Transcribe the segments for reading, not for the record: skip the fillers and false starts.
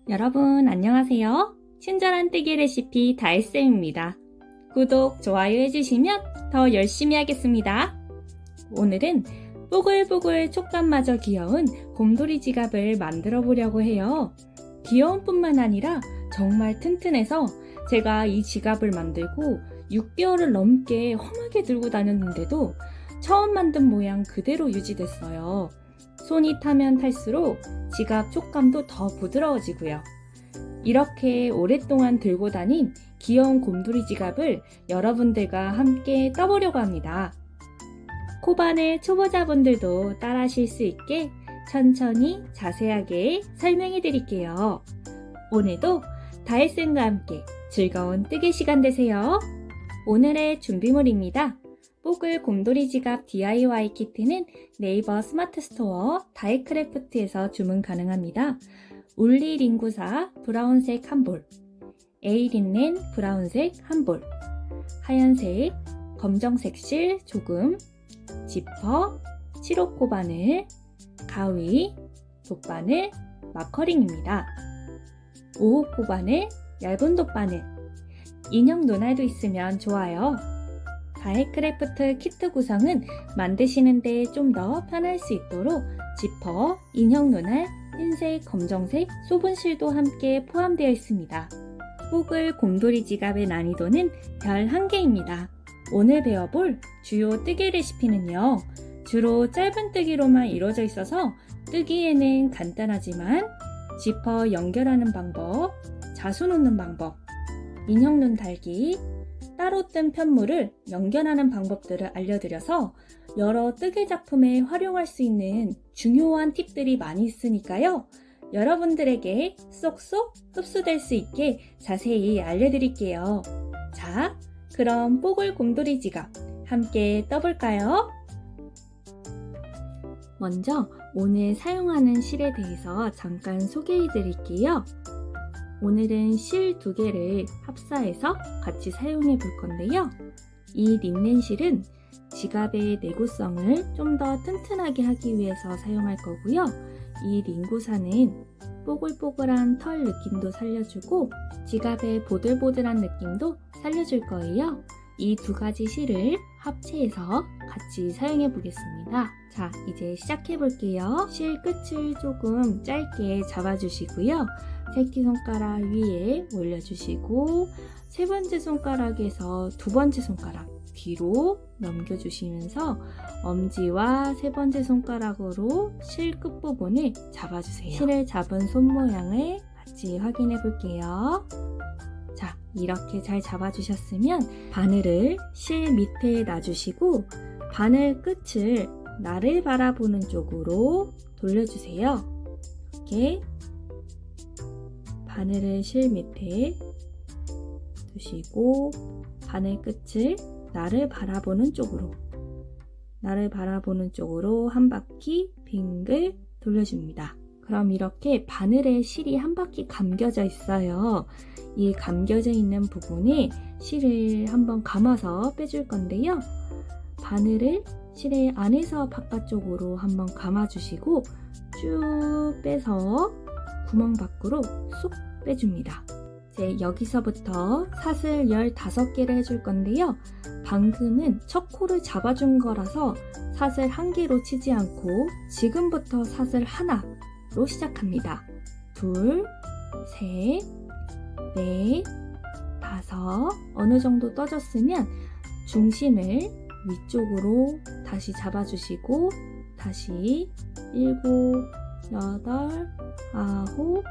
여러분 안녕하세요. 친절한 뜨개 레시피 다혜쌤입니다. 구독, 좋아요 해주시면 더 열심히 하겠습니다. 오늘은 뽀글뽀글 촉감마저 귀여운 곰돌이 지갑을 만들어 보려고 해요. 귀여운 뿐만 아니라 정말 튼튼해서 제가 이 지갑을 만들고 6개월을 넘게 험하게 들고 다녔는데도 처음 만든 모양 그대로 유지됐어요. 손이 타면 탈수록 지갑 촉감도 더 부드러워지고요. 이렇게 오랫동안 들고 다닌 귀여운 곰돌이 지갑을 여러분들과 함께 떠보려고 합니다. 코바늘 초보자분들도 따라하실 수 있게 천천히 자세하게 설명해 드릴게요. 오늘도 다혜쌤과 함께 즐거운 뜨개 시간 되세요. 오늘의 준비물입니다. 뽀글 곰돌이 지갑 DIY 키트는 네이버 스마트 스토어 다이크래프트에서 주문 가능합니다. 울리 링구사 브라운색 1볼, 에이린넨 브라운색 1볼, 하얀색, 검정색 실 조금, 지퍼, 7호 코바늘, 가위, 돗바늘, 마커링입니다. 5호 코바늘, 얇은 돗바늘, 인형 눈알도 있으면 좋아요. 다이크래프트 키트 구성은 만드시는데 좀 더 편할 수 있도록 지퍼, 인형 눈알, 흰색, 검정색, 소분실도 함께 포함되어 있습니다. 뽀글 곰돌이 지갑의 난이도는 별 1개입니다. 오늘 배워볼 주요 뜨개 레시피는요. 주로 짧은 뜨기로만 이루어져 있어서 뜨기에는 간단하지만 지퍼 연결하는 방법, 자수 놓는 방법, 인형 눈 달기, 따로 뜬 편물을 연결하는 방법들을 알려드려서 여러 뜨개 작품에 활용할 수 있는 중요한 팁들이 많이 있으니까요. 여러분들에게 쏙쏙 흡수될 수 있게 자세히 알려드릴게요. 자, 그럼 뽀글 곰돌이 지갑 함께 떠볼까요? 먼저 오늘 사용하는 실에 대해서 잠깐 소개해 드릴게요. 오늘은 실 2개를 합사해서 같이 사용해 볼 건데요. 이 린넨 실은 지갑의 내구성을 좀 더 튼튼하게 하기 위해서 사용할 거고요. 이 링구사는 뽀글뽀글한 털 느낌도 살려주고 지갑의 보들보들한 느낌도 살려줄 거예요. 이 2가지 실을 합체해서 같이 사용해 보겠습니다. 자, 이제 시작해 볼게요. 실 끝을 조금 짧게 잡아주시고요. 새끼손가락 위에 올려주시고 3번째 손가락에서 2번째 손가락 뒤로 넘겨주시면서 엄지와 3번째 손가락으로 실 끝부분을 잡아주세요. 실을 잡은 손 모양을 같이 확인해 볼게요. 자, 이렇게 잘 잡아주셨으면 바늘을 실 밑에 놔주시고 바늘 끝을 나를 바라보는 쪽으로 돌려주세요. 이렇게 바늘을 실 밑에 두시고 바늘 끝을 나를 바라보는 쪽으로 한 바퀴 빙글 돌려줍니다. 그럼 이렇게 바늘에 실이 한 바퀴 감겨져 있어요. 이 감겨져 있는 부분에 실을 한번 감아서 빼줄 건데요. 바늘을 실의 안에서 바깥쪽으로 한번 감아주시고 쭉 빼서 구멍 밖으로 쏙 빼줍니다. 이제 여기서부터 사슬 15개를 해줄 건데요. 방금은 첫 코를 잡아준 거라서 사슬 1개로 치지 않고 지금부터 사슬 하나로 시작합니다. 2, 3, 4, 5 어느 정도 떠졌으면 중심을 위쪽으로 다시 잡아주시고 다시 7, 8, 9,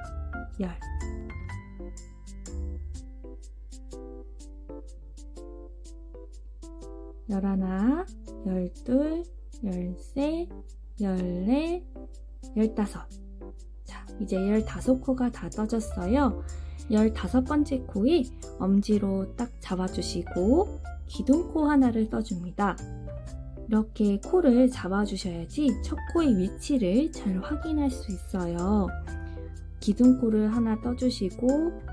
10 11, 12, 13, 14, 15 자, 이제 15코가 다 떠졌어요. 15번째 코에 엄지로 딱 잡아주시고 기둥코 하나를 떠줍니다. 이렇게 코를 잡아주셔야지 첫 코의 위치를 잘 확인할 수 있어요. 기둥코를 하나 떠주시고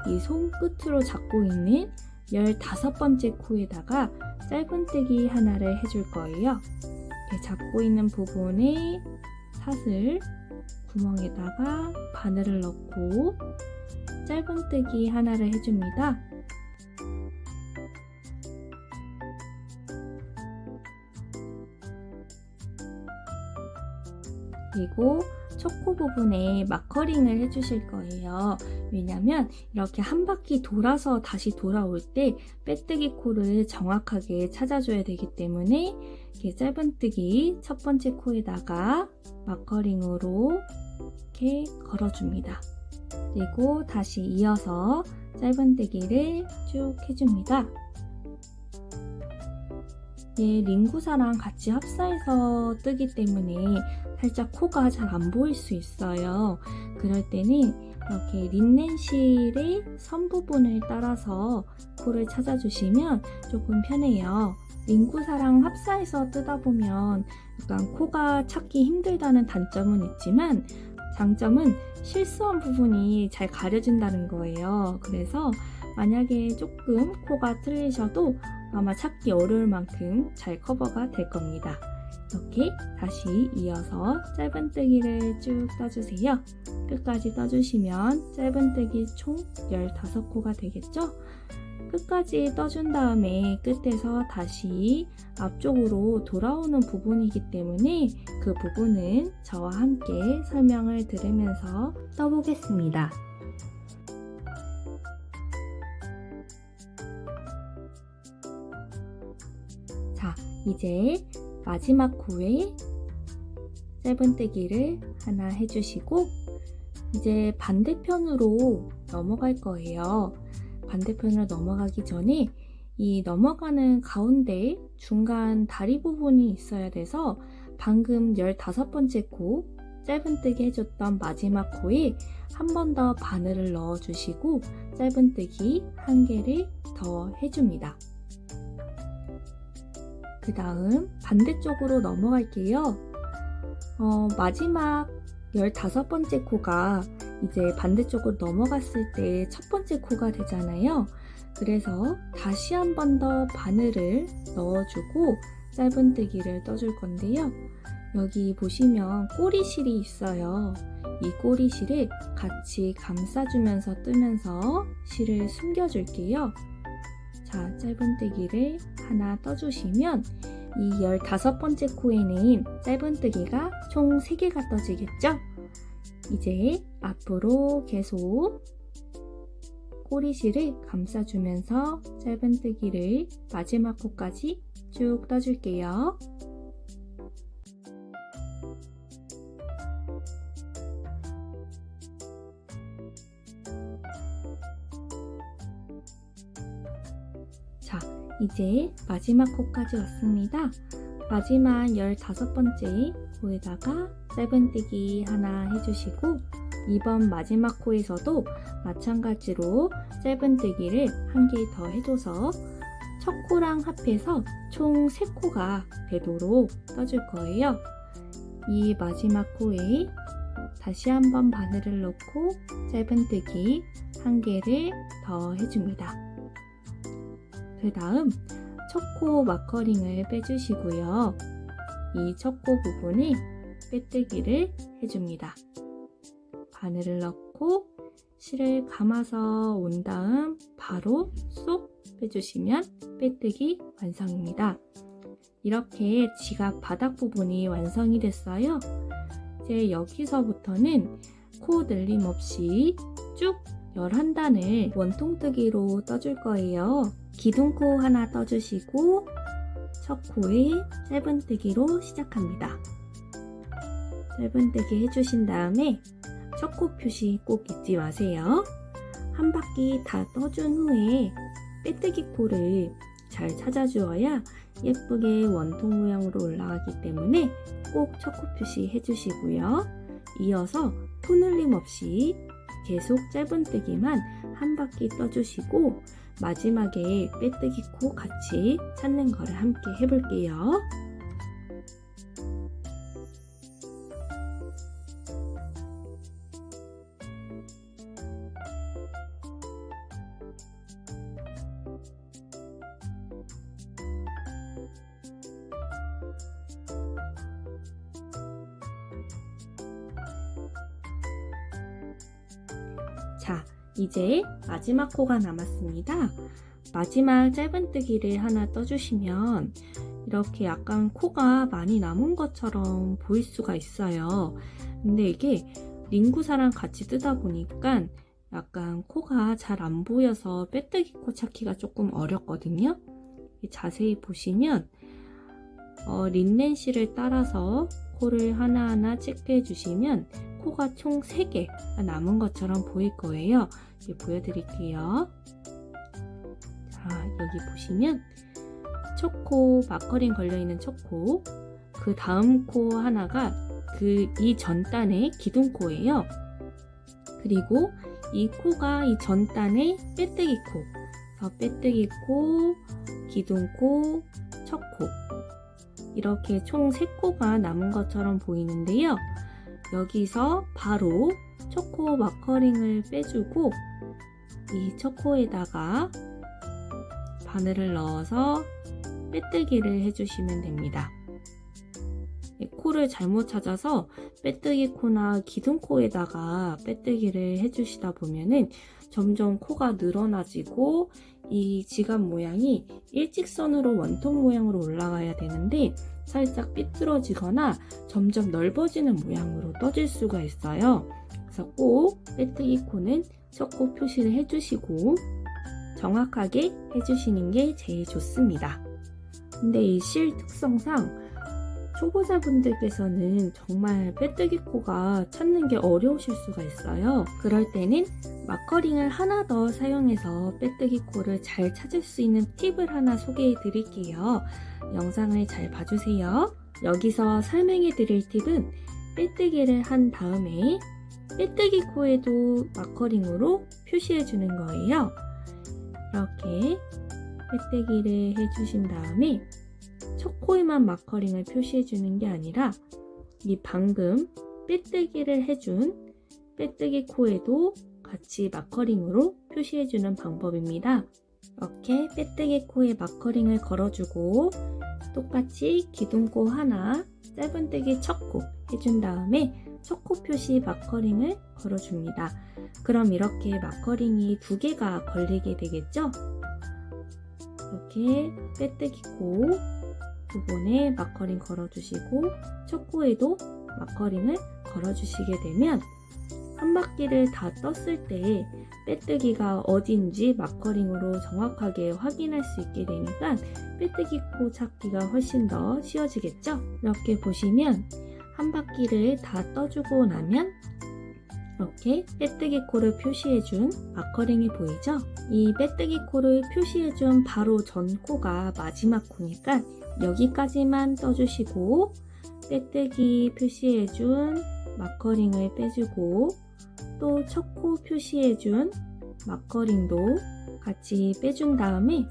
이 손끝으로 잡고 있는 15번째 코에다가 짧은뜨기 하나를 해줄 거예요. 이렇게 잡고 있는 부분에 사슬 구멍에다가 바늘을 넣고 짧은뜨기 하나를 해줍니다. 그리고 초코 부분에 마커링을 해주실 거예요. 왜냐면 이렇게 한 바퀴 돌아서 다시 돌아올 때 빼뜨기 코를 정확하게 찾아줘야 되기 때문에 이렇게 짧은뜨기 첫 번째 코에다가 마커링으로 이렇게 걸어줍니다. 그리고 다시 이어서 짧은뜨기를 쭉 해줍니다. 링구사랑 같이 합사해서 뜨기 때문에 살짝 코가 잘 안 보일 수 있어요. 그럴 때는 이렇게 린넨실의 선 부분을 따라서 코를 찾아주시면 조금 편해요. 링구사랑 합사해서 뜨다 보면 약간 코가 찾기 힘들다는 단점은 있지만 장점은 실수한 부분이 잘 가려진다는 거예요. 그래서 만약에 조금 코가 틀리셔도 아마 찾기 어려울 만큼 잘 커버가 될 겁니다. 이렇게 다시 이어서 짧은뜨기를 쭉 떠주세요. 끝까지 떠주시면 짧은뜨기 총 15코가 되겠죠? 끝까지 떠준 다음에 끝에서 다시 앞쪽으로 돌아오는 부분이기 때문에 그 부분은 저와 함께 설명을 들으면서 떠보겠습니다. 자, 이제 마지막 코에 짧은뜨기를 하나 해주시고 이제 반대편으로 넘어갈 거예요. 반대편으로 넘어가기 전에 이 넘어가는 가운데 중간 다리 부분이 있어야 돼서 방금 15번째 코 짧은뜨기 해줬던 마지막 코에 한 번 더 바늘을 넣어주시고 짧은뜨기 1개를 더 해줍니다. 그 다음 반대쪽으로 넘어갈게요. 마지막 15번째 코가 이제 반대쪽으로 넘어갔을 때 첫 번째 코가 되잖아요. 그래서 다시 한 번 더 바늘을 넣어주고 짧은뜨기를 떠줄 건데요. 여기 보시면 꼬리실이 있어요. 이 꼬리실을 같이 감싸주면서 뜨면서 실을 숨겨줄게요. 자, 짧은뜨기를 하나 떠주시면 이 15번째 코에는 짧은뜨기가 총 3개가 떠지겠죠? 이제 앞으로 계속 꼬리실을 감싸주면서 짧은뜨기를 마지막 코까지 쭉 떠줄게요. 자, 이제 마지막 코까지 왔습니다. 마지막 15번째 코에다가 짧은뜨기 하나 해주시고 이번 마지막 코에서도 마찬가지로 짧은뜨기를 1개 더 해줘서 첫 코랑 합해서 총 3코가 되도록 떠줄 거예요. 이 마지막 코에 다시 한번 바늘을 넣고 짧은뜨기 1개를 더 해줍니다. 그 다음 첫 코 마커링을 빼주시고요. 이 첫 코 부분에 빼뜨기를 해줍니다. 바늘을 넣고 실을 감아서 온 다음 바로 쏙 빼주시면 빼뜨기 완성입니다. 이렇게 지갑 바닥 부분이 완성이 됐어요. 이제 여기서부터는 코 늘림 없이 쭉 11단을 원통뜨기로 떠줄 거예요. 기둥코 하나 떠주시고 첫 코에 짧은뜨기로 시작합니다. 짧은뜨기 해주신 다음에 첫 코 표시 꼭 잊지 마세요. 한 바퀴 다 떠준 후에 빼뜨기 코를 잘 찾아주어야 예쁘게 원통 모양으로 올라가기 때문에 꼭 첫 코 표시 해주시고요. 이어서 코 늘림 없이 계속 짧은뜨기만 한 바퀴 떠주시고 마지막에 빼뜨기 코 같이 찾는 거를 함께 해볼게요. 자, 이제 마지막 코가 남았습니다. 마지막 짧은뜨기를 하나 떠주시면 이렇게 약간 코가 많이 남은 것처럼 보일 수가 있어요. 근데 이게 링구사랑 같이 뜨다 보니까 약간 코가 잘 안 보여서 빼뜨기 코 찾기가 조금 어렵거든요. 자세히 보시면 린넨실을 따라서 코를 하나하나 체크해 주시면 코가 총 3개 남은 것처럼 보일 거예요. 보여드릴게요. 자, 여기 보시면 첫 코 마커링 걸려있는 첫 코, 그 다음 코 하나가 이 전단의 기둥코예요. 그리고 이 코가 이 전단의 빼뜨기 코, 그래서 빼뜨기 코, 기둥코, 첫 코, 이렇게 총 3코가 남은 것처럼 보이는데요. 여기서 바로 첫 코 마커링을 빼주고 이 첫 코에다가 바늘을 넣어서 빼뜨기를 해주시면 됩니다. 코를 잘못 찾아서 빼뜨기 코나 기둥코에다가 빼뜨기를 해주시다 보면은 점점 코가 늘어나지고 이 지갑 모양이 일직선으로 원통 모양으로 올라가야 되는데 살짝 삐뚤어지거나 점점 넓어지는 모양으로 떠질 수가 있어요. 그래서 꼭 빼뜨기 코는 첫 코 표시를 해주시고 정확하게 해주시는 게 제일 좋습니다. 근데 이 실 특성상 초보자분들께서는 정말 빼뜨기 코가 찾는 게 어려우실 수가 있어요. 그럴 때는 마커링을 하나 더 사용해서 빼뜨기 코를 잘 찾을 수 있는 팁을 하나 소개해 드릴게요. 영상을 잘 봐주세요. 여기서 설명해 드릴 팁은 빼뜨기를 한 다음에 빼뜨기 코에도 마커링으로 표시해 주는 거예요. 이렇게 빼뜨기를 해주신 다음에 첫 코에만 마커링을 표시해 주는 게 아니라 이 방금 빼뜨기를 해준 빼뜨기 코에도 같이 마커링으로 표시해 주는 방법입니다. 이렇게 빼뜨기 코에 마커링을 걸어주고 똑같이 기둥코 하나 짧은뜨기 첫 코 해준 다음에 첫 코 표시 마커링을 걸어줍니다. 그럼 이렇게 마커링이 2개가 걸리게 되겠죠? 이렇게 빼뜨기 코 두 번에 마커링 걸어주시고 첫 코에도 마커링을 걸어주시게 되면 한 바퀴를 다 떴을 때 빼뜨기가 어딘지 마커링으로 정확하게 확인할 수 있게 되니까 빼뜨기 코 찾기가 훨씬 더 쉬워지겠죠? 이렇게 보시면 한 바퀴를 다 떠주고 나면 이렇게 빼뜨기 코를 표시해준 마커링이 보이죠? 이 빼뜨기 코를 표시해준 바로 전 코가 마지막 코니까 여기까지만 떠주시고 빼뜨기 표시해준 마커링을 빼주고 또 첫 코 표시해준 마커링도 같이 빼준 다음에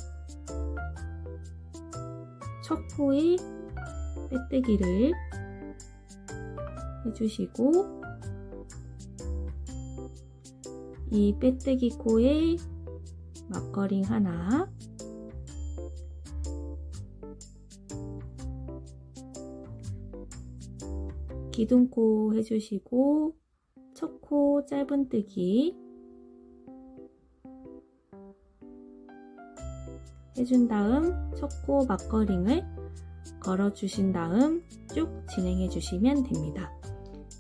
첫 코에 빼뜨기를 해주시고 이 빼뜨기 코에 마커링 하나 기둥코 해주시고 첫 코 짧은뜨기 해준 다음 첫 코 마커링을 걸어주신 다음 쭉 진행해 주시면 됩니다.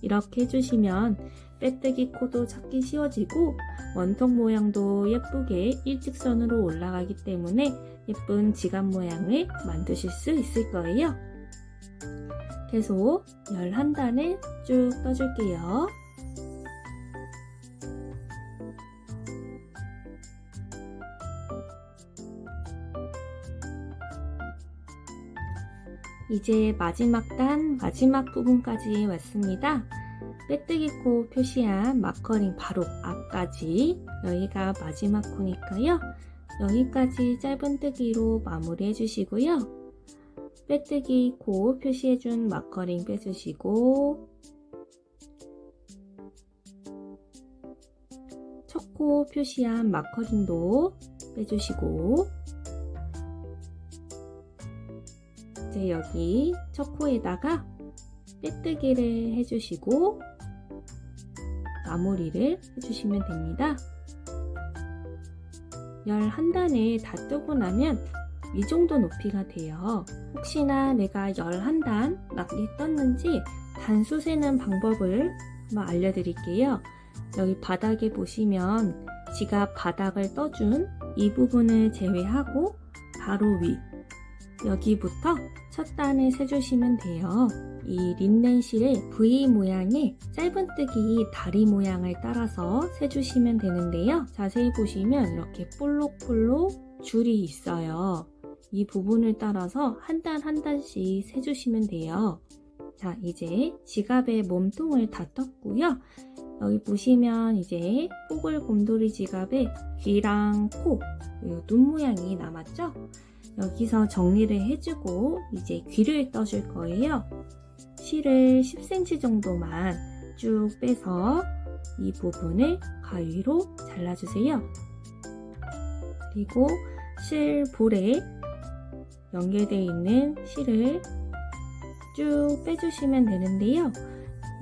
이렇게 해주시면 빼뜨기 코도 찾기 쉬워지고 원통 모양도 예쁘게 일직선으로 올라가기 때문에 예쁜 지갑 모양을 만드실 수 있을 거예요. 계속 11단을 쭉 떠줄게요. 이제 마지막 단, 마지막 부분까지 왔습니다. 빼뜨기 코 표시한 마커링 바로 앞까지 여기가 마지막 코니까요. 여기까지 짧은뜨기로 마무리 해주시고요. 빼뜨기 코 표시해준 마커링 빼주시고 첫 코 표시한 마커링도 빼주시고 이제 여기 첫 코에다가 빼뜨기를 해주시고 마무리를 해주시면 됩니다. 11단에 다 뜨고 나면 이 정도 높이가 돼요. 혹시나 내가 11단 맞게 떴는지 단수 세는 방법을 한번 알려드릴게요. 여기 바닥에 보시면 지갑 바닥을 떠준 이 부분을 제외하고 바로 위 여기부터 첫 단을 세주시면 돼요. 이 린넨실의 V 모양의 짧은뜨기 다리 모양을 따라서 세주시면 되는데요. 자세히 보시면 이렇게 볼록볼록 줄이 있어요. 이 부분을 따라서 한 단 한 단씩 세주시면 돼요. 자, 이제 지갑의 몸통을 다 떴고요. 여기 보시면 이제 뽀글 곰돌이 지갑에 귀랑 코, 그리고 눈 모양이 남았죠? 여기서 정리를 해주고 이제 귀를 떠줄 거예요. 실을 10cm 정도만 쭉 빼서 이 부분을 가위로 잘라주세요. 그리고 실 볼에 연결되어 있는 실을 쭉 빼주시면 되는데요.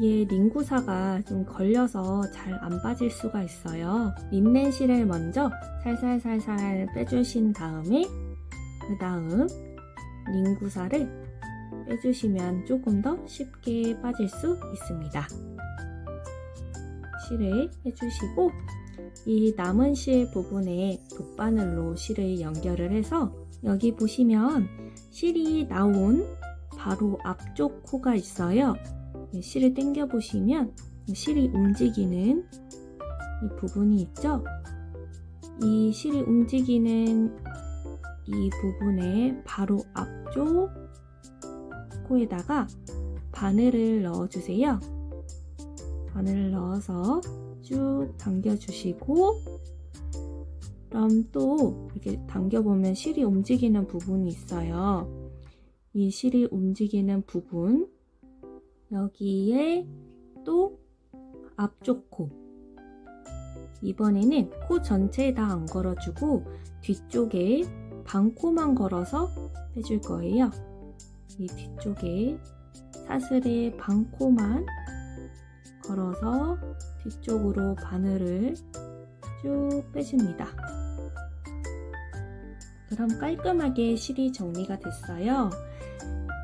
얘 링구사가 좀 걸려서 잘 안 빠질 수가 있어요. 린넨 실을 먼저 살살살살 빼주신 다음에 그 다음 링구사를 빼주시면 조금 더 쉽게 빠질 수 있습니다. 실을 빼주시고 이 남은 실 부분에 돗바늘로 실을 연결을 해서 여기 보시면 실이 나온 바로 앞쪽 코가 있어요. 실을 당겨 보시면 실이 움직이는 이 부분이 있죠. 이 실이 움직이는 이 부분의 바로 앞쪽 코에다가 바늘을 넣어주세요. 바늘을 넣어서 쭉 당겨주시고 그럼 또 이렇게 당겨보면 실이 움직이는 부분이 있어요. 이 실이 움직이는 부분 여기에 또 앞쪽 코 이번에는 코 전체에 다 안 걸어주고 뒤쪽에 반코만 걸어서 빼줄 거예요. 이 뒤쪽에 사슬에 반코만 걸어서 뒤쪽으로 바늘을 쭉 빼줍니다. 그럼 깔끔하게 실이 정리가 됐어요.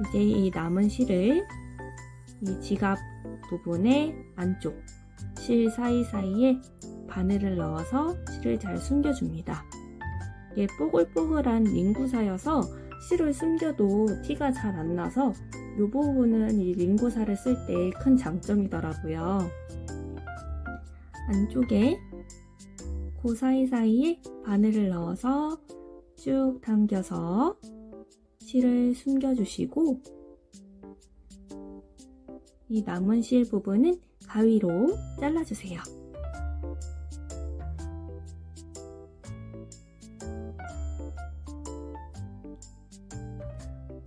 이제 이 남은 실을 이 지갑 부분의 안쪽 실 사이사이에 바늘을 넣어서 실을 잘 숨겨줍니다. 이게 뽀글뽀글한 링구사여서 실을 숨겨도 티가 잘 안 나서 이 부분은 이 링구사를 쓸 때 큰 장점이더라고요. 안쪽에 그 사이사이에 바늘을 넣어서 쭉 당겨서 실을 숨겨주시고 이 남은 실 부분은 가위로 잘라주세요.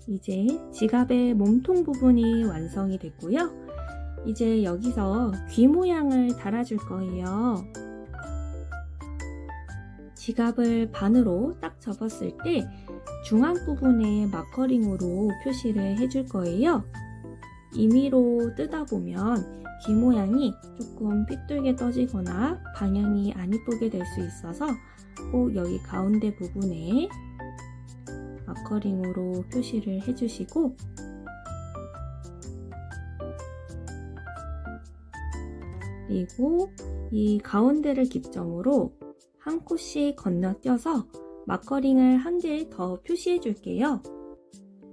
이제 지갑의 몸통 부분이 완성이 됐고요. 이제 여기서 귀 모양을 달아줄 거예요. 지갑을 반으로 딱 접었을 때 중앙 부분에 마커링으로 표시를 해줄 거예요. 임의로 뜯어 보면 귀 모양이 조금 삐뚤게 떠지거나 방향이 안 이쁘게 될 수 있어서 꼭 여기 가운데 부분에 마커링으로 표시를 해주시고 그리고 이 가운데를 기점으로 한 코씩 건너뛰어서 마커링을 한 개 더 표시해 줄게요.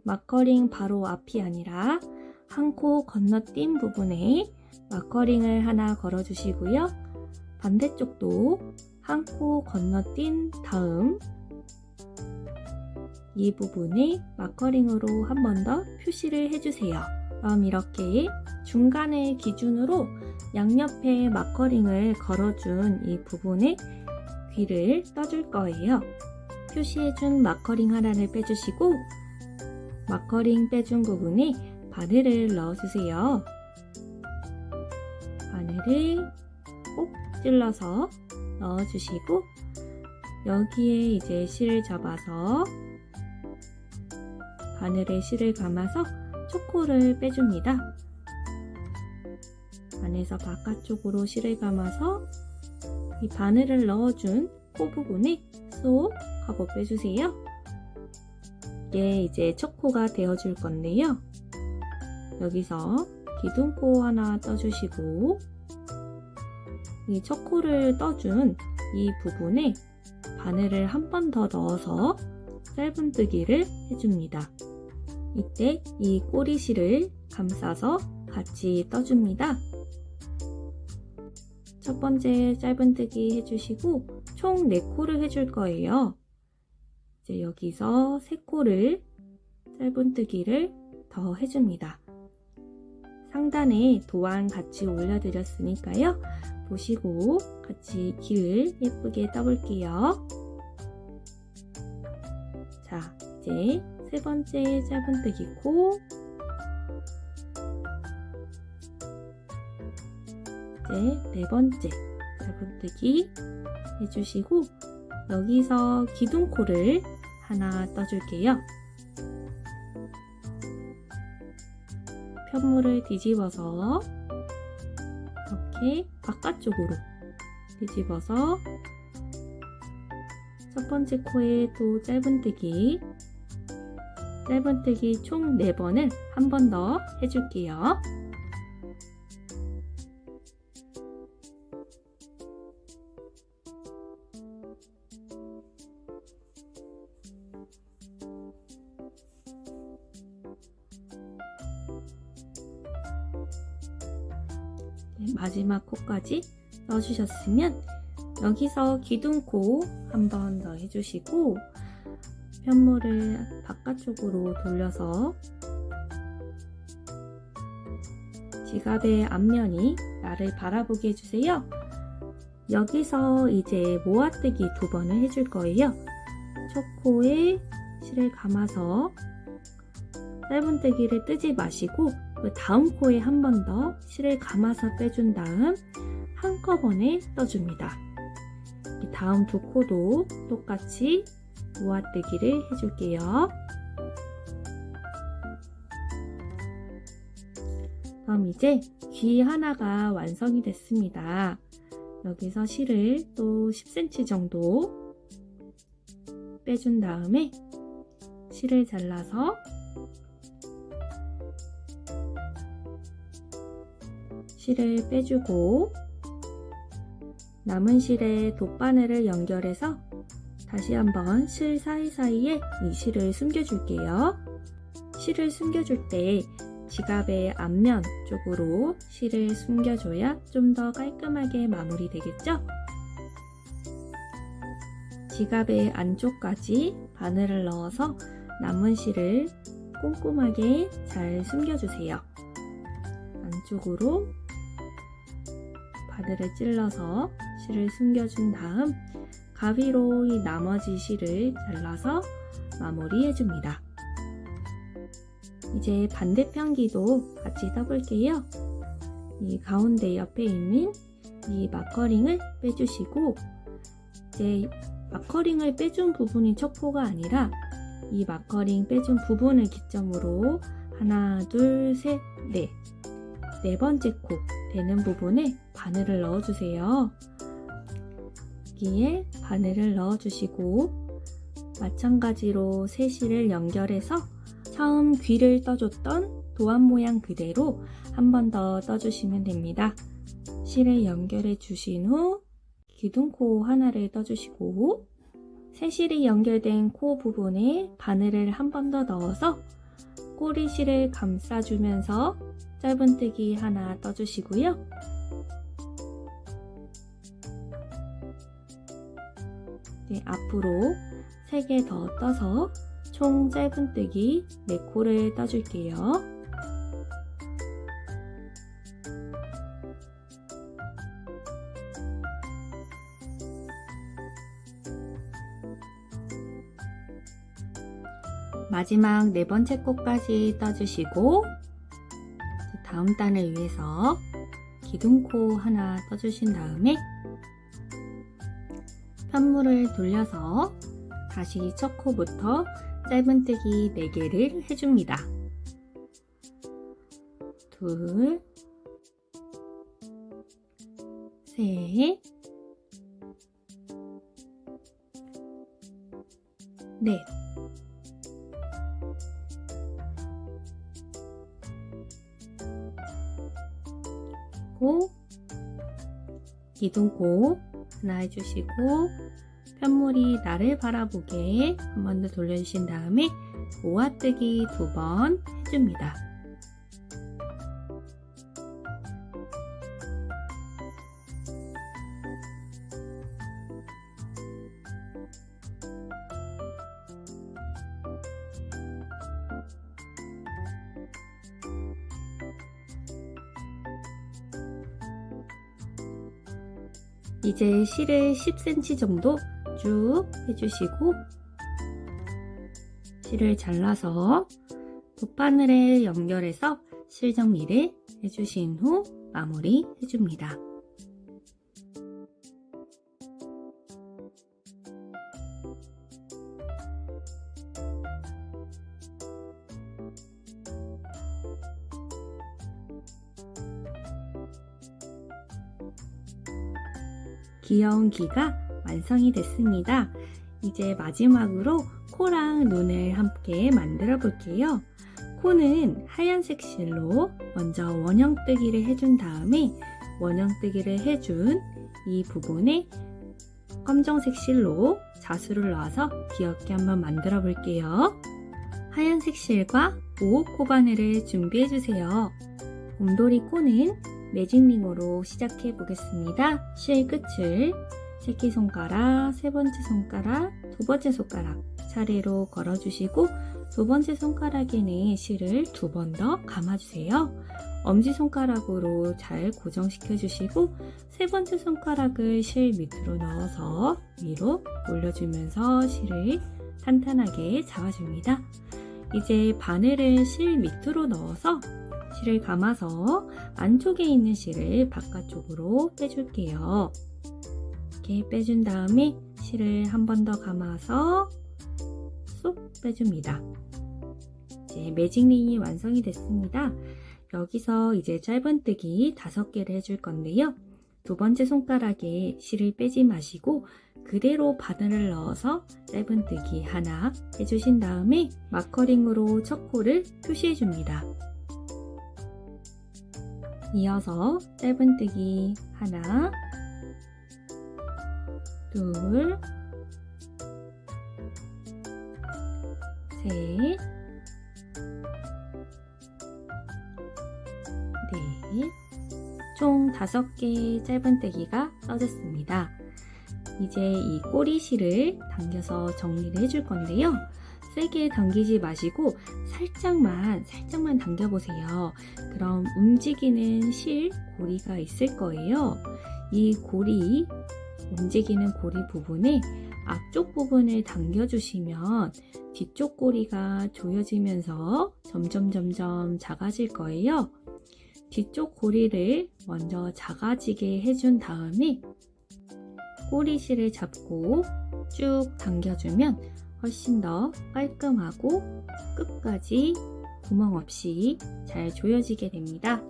마커링 바로 앞이 아니라 한 코 건너뛴 부분에 마커링을 하나 걸어 주시고요. 반대쪽도 한 코 건너뛴 다음 이 부분에 마커링으로 한 번 더 표시를 해주세요. 그럼 이렇게 중간을 기준으로 양옆에 마커링을 걸어준 이 부분에 귀를 떠줄 거예요. 표시해준 마커링 하나를 빼주시고 마커링 빼준 부분에 바늘을 넣어주세요. 바늘을 꼭 찔러서 넣어주시고 여기에 이제 실을 잡아서 바늘에 실을 감아서 초코를 빼줍니다. 안에서 바깥쪽으로 실을 감아서 이 바늘을 넣어준 코 부분에 쏙 하고 빼주세요. 이게 이제 첫 코가 되어줄 건데요. 여기서 기둥코 하나 떠주시고 이 첫 코를 떠준 이 부분에 바늘을 한 번 더 넣어서 짧은뜨기를 해줍니다. 이때 이 꼬리실을 감싸서 같이 떠줍니다. 첫 번째 짧은뜨기 해주시고 총 4코를 해줄 거예요. 이제 여기서 3코를 짧은뜨기를 더 해줍니다. 상단에 도안 같이 올려드렸으니까요. 보시고 같이 길 예쁘게 떠볼게요. 자, 이제 3번째 짧은뜨기 코, 이제 4번째 짧은뜨기 해주시고 여기서 기둥코를 하나 떠줄게요. 편물을 뒤집어서 이렇게 바깥쪽으로 뒤집어서 첫 번째 코에 또 짧은뜨기 총 4번을 한 번 더 해줄게요. 마지막 코까지 넣어주셨으면 여기서 기둥코 한 번 더 해주시고 편물을 바깥쪽으로 돌려서 지갑의 앞면이 나를 바라보게 해주세요. 여기서 이제 모아뜨기 2번을 해줄 거예요. 첫 코에 실을 감아서 짧은뜨기를 뜨지 마시고 그 다음 코에 한 번 더 실을 감아서 빼준 다음 한꺼번에 떠줍니다. 이 다음 2코도 똑같이 모아뜨기를 해줄게요. 그럼 이제 귀 하나가 완성이 됐습니다. 여기서 실을 또 10cm 정도 빼준 다음에 실을 잘라서 실을 빼주고 남은 실에 돗바늘을 연결해서 다시 한번 실 사이사이에 이 실을 숨겨줄게요. 실을 숨겨줄 때 지갑의 앞면 쪽으로 실을 숨겨줘야 좀 더 깔끔하게 마무리 되겠죠? 지갑의 안쪽까지 바늘을 넣어서 남은 실을 꼼꼼하게 잘 숨겨주세요. 안쪽으로 바늘을 찔러서 실을 숨겨준 다음 가위로 이 나머지 실을 잘라서 마무리해줍니다. 이제 반대편 귀도 같이 떠볼게요. 이 가운데 옆에 있는 이 마커링을 빼주시고 이제 마커링을 빼준 부분이 첫 코가 아니라 이 마커링 빼준 부분을 기점으로 하나, 둘, 셋, 넷 4번째 코 되는 부분에 바늘을 넣어주세요. 여기에 바늘을 넣어주시고 마찬가지로 세 실을 연결해서 처음 귀를 떠줬던 도안 모양 그대로 한 번 더 떠주시면 됩니다. 실을 연결해 주신 후 기둥코 하나를 떠주시고 세 실이 연결된 코 부분에 바늘을 한 번 더 넣어서 꼬리실을 감싸주면서 짧은뜨기 하나 떠주시고요. 앞으로 3개 더 떠서 총 짧은뜨기 4코를 떠줄게요. 마지막 4번째 코까지 떠주시고 다음 단을 위해서 기둥코 하나 떠주신 다음에 편물을 돌려서 다시 첫 코부터 짧은뜨기 4개를 해줍니다. 둘, 셋, 네. 고 기둥코 하나 해주시고 편물이 나를 바라보게 한 번 더 돌려주신 다음에 모아뜨기 2번 해줍니다. 이제 실을 10cm 정도 쭉 해주시고 실을 잘라서 돗바늘에 연결해서 실 정리를 해주신 후 마무리 해줍니다. 귀여운 귀가 완성이 됐습니다. 이제 마지막으로 코랑 눈을 함께 만들어 볼게요. 코는 하얀색 실로 먼저 원형뜨기를 해준 다음에 원형뜨기를 해준 이 부분에 검정색 실로 자수를 놔서 귀엽게 한번 만들어 볼게요. 하얀색 실과 5호 코바늘을 준비해 주세요. 곰돌이 코는 매직링으로 시작해 보겠습니다. 실 끝을 새끼손가락, 세 번째 손가락, 두 번째 손가락 차례로 걸어주시고 두 번째 손가락에는 실을 2번 더 감아주세요. 엄지손가락으로 잘 고정시켜 주시고 세 번째 손가락을 실 밑으로 넣어서 위로 올려주면서 실을 탄탄하게 잡아줍니다. 이제 바늘을 실 밑으로 넣어서 실을 감아서 안쪽에 있는 실을 바깥쪽으로 빼줄게요. 이렇게 빼준 다음에 실을 한 번 더 감아서 쏙 빼줍니다. 이제 매직링이 완성이 됐습니다. 여기서 이제 짧은뜨기 5개를 해줄 건데요. 두 번째 손가락에 실을 빼지 마시고 그대로 바늘을 넣어서 짧은뜨기 하나 해주신 다음에 마커링으로 첫 코를 표시해 줍니다. 이어서 짧은뜨기 하나, 둘, 셋, 넷, 총 5개의 짧은뜨기가 써졌습니다. 이제 이 꼬리실을 당겨서 정리를 해줄 건데요. 세게 당기지 마시고 살짝만 당겨보세요. 그럼 움직이는 실 고리가 있을 거예요. 이 고리, 움직이는 고리 부분에 앞쪽 부분을 당겨주시면 뒤쪽 고리가 조여지면서 점점 작아질 거예요. 뒤쪽 고리를 먼저 작아지게 해준 다음에 꼬리실을 잡고 쭉 당겨주면 훨씬 더 깔끔하고 끝까지 구멍 없이 잘 조여지게 됩니다.